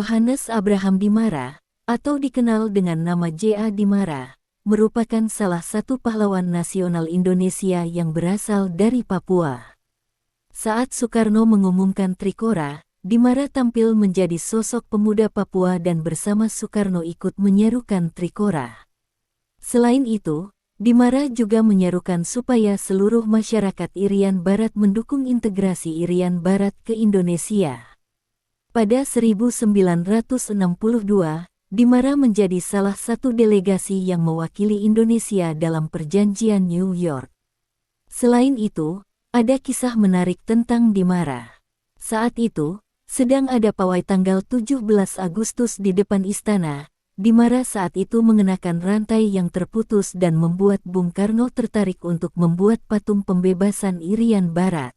Johannes Abraham Dimara, atau dikenal dengan nama J.A. Dimara, merupakan salah satu pahlawan nasional Indonesia yang berasal dari Papua. Saat Soekarno mengumumkan Trikora, Dimara tampil menjadi sosok pemuda Papua dan bersama Soekarno ikut menyerukan Trikora. Selain itu, Dimara juga menyerukan supaya seluruh masyarakat Irian Barat mendukung integrasi Irian Barat ke Indonesia. Pada 1962, Dimara menjadi salah satu delegasi yang mewakili Indonesia dalam Perjanjian New York. Selain itu, ada kisah menarik tentang Dimara. Saat itu, sedang ada pawai tanggal 17 Agustus di depan istana. Dimara saat itu mengenakan rantai yang terputus dan membuat Bung Karno tertarik untuk membuat patung pembebasan Irian Barat.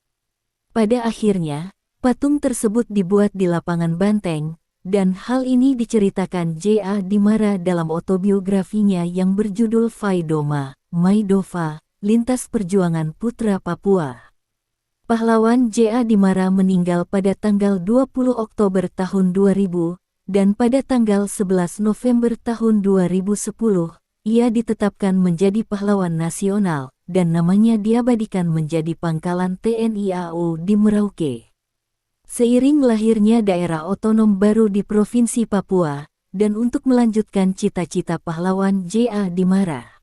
Pada akhirnya, patung tersebut dibuat di lapangan Banteng, dan hal ini diceritakan J.A. Dimara dalam autobiografinya yang berjudul Faidoma, Maidova, Lintas Perjuangan Putra Papua. Pahlawan J.A. Dimara meninggal pada tanggal 20 Oktober tahun 2000, dan pada tanggal 11 November tahun 2010, ia ditetapkan menjadi pahlawan nasional, dan namanya diabadikan menjadi pangkalan TNI AU di Merauke. Seiring lahirnya daerah otonom baru di Provinsi Papua, dan untuk melanjutkan cita-cita pahlawan J.A. Dimara,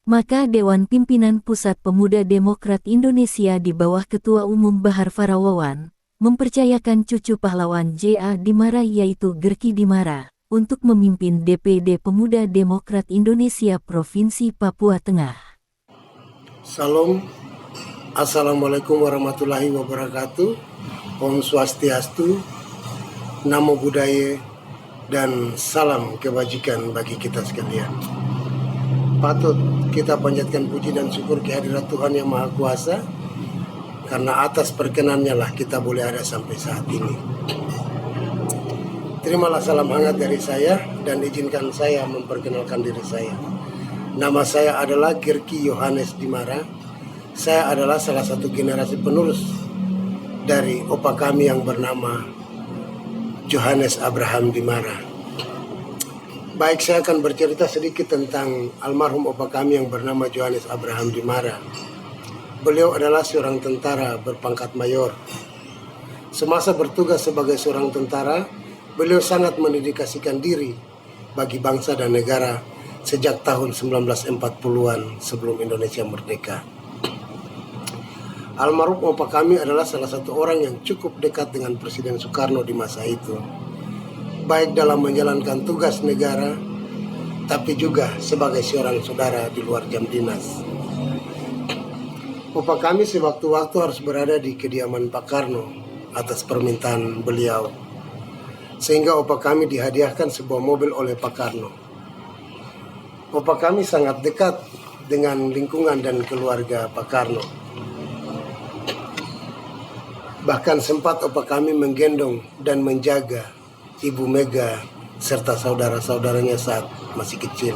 maka Dewan Pimpinan Pusat Pemuda Demokrat Indonesia di bawah Ketua Umum Bahar Farawawan, mempercayakan cucu pahlawan J.A. Dimara yaitu Gerki Dimara, untuk memimpin DPD Pemuda Demokrat Indonesia Provinsi Papua Tengah. Salam, Assalamualaikum warahmatullahi wabarakatuh. Om Swastiastu, Namo Buddhaya, dan salam kebajikan bagi kita sekalian. Patut kita panjatkan puji dan syukur kehadirat Tuhan Yang Maha Kuasa, karena atas perkenannya lah kita boleh ada sampai saat ini. Terimalah salam hangat dari saya dan izinkan saya memperkenalkan diri saya. Nama saya adalah Gerki Johannes Dimara. Saya adalah salah satu generasi penerus dari opa kami yang bernama Johannes Abraham Dimara. Baik, saya akan bercerita sedikit tentang almarhum opa kami yang bernama Johannes Abraham Dimara. Beliau adalah seorang tentara berpangkat mayor. Semasa bertugas sebagai seorang tentara, beliau sangat mendedikasikan diri bagi bangsa dan negara sejak tahun 1940-an sebelum Indonesia merdeka. Almarhum opa kami adalah salah satu orang yang cukup dekat dengan Presiden Soekarno di masa itu, baik dalam menjalankan tugas negara, tapi juga sebagai seorang saudara di luar jam dinas. Opa kami sewaktu-waktu harus berada di kediaman Pak Karno atas permintaan beliau, sehingga opa kami dihadiahkan sebuah mobil oleh Pak Karno. Opa kami sangat dekat dengan lingkungan dan keluarga Pak Karno. Bahkan sempat opa kami menggendong dan menjaga Ibu Mega serta saudara-saudaranya saat masih kecil.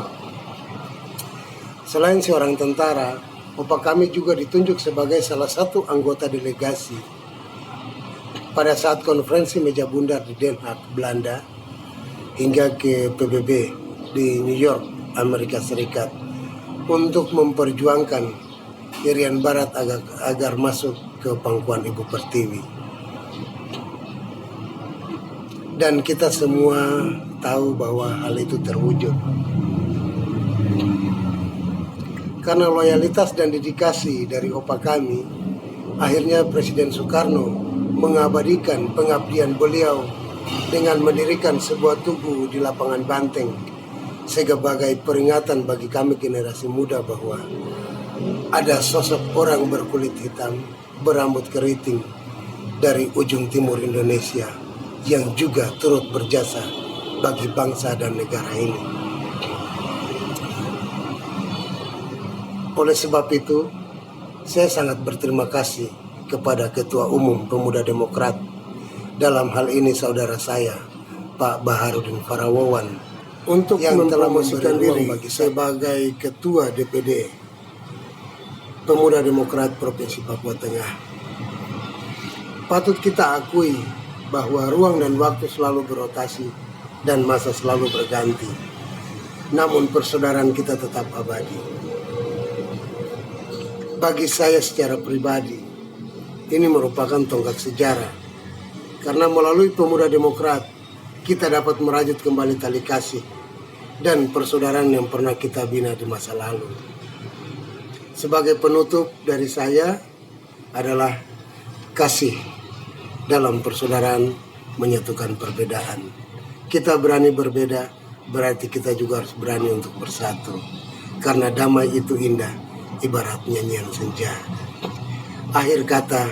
Selain seorang tentara, opa kami juga ditunjuk sebagai salah satu anggota delegasi pada saat konferensi meja bundar di Den Haag, Belanda, hingga ke PBB di New York, Amerika Serikat, untuk memperjuangkan Irian Barat agar masuk ke pangkuan Ibu Pertiwi. Dan kita semua tahu bahwa hal itu terwujud karena loyalitas dan dedikasi dari opa kami. Akhirnya Presiden Soekarno mengabadikan pengabdian beliau dengan mendirikan sebuah tugu di lapangan Banteng sebagai peringatan bagi kami generasi muda bahwa ada sosok orang berkulit hitam, berambut keriting dari ujung timur Indonesia yang juga turut berjasa bagi bangsa dan negara ini. Oleh sebab itu, saya sangat berterima kasih kepada Ketua Umum Pemuda Demokrat, dalam hal ini saudara saya, Pak Baharudin Farawawan, untuk yang telah memberikan diri sebagai Ketua DPD Pemuda Demokrat Provinsi Papua Tengah. Patut kita akui bahwa ruang dan waktu selalu berotasi dan masa selalu berganti. Namun persaudaraan kita tetap abadi. Bagi saya secara pribadi, ini merupakan tonggak sejarah. Karena melalui Pemuda Demokrat, kita dapat merajut kembali tali kasih dan persaudaraan yang pernah kita bina di masa lalu. Sebagai penutup dari saya adalah kasih dalam persaudaraan menyatukan perbedaan. Kita berani berbeda, berarti kita juga harus berani untuk bersatu. Karena damai itu indah, ibarat nyanyian senja. Akhir kata,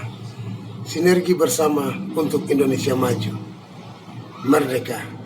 sinergi bersama untuk Indonesia maju. Merdeka!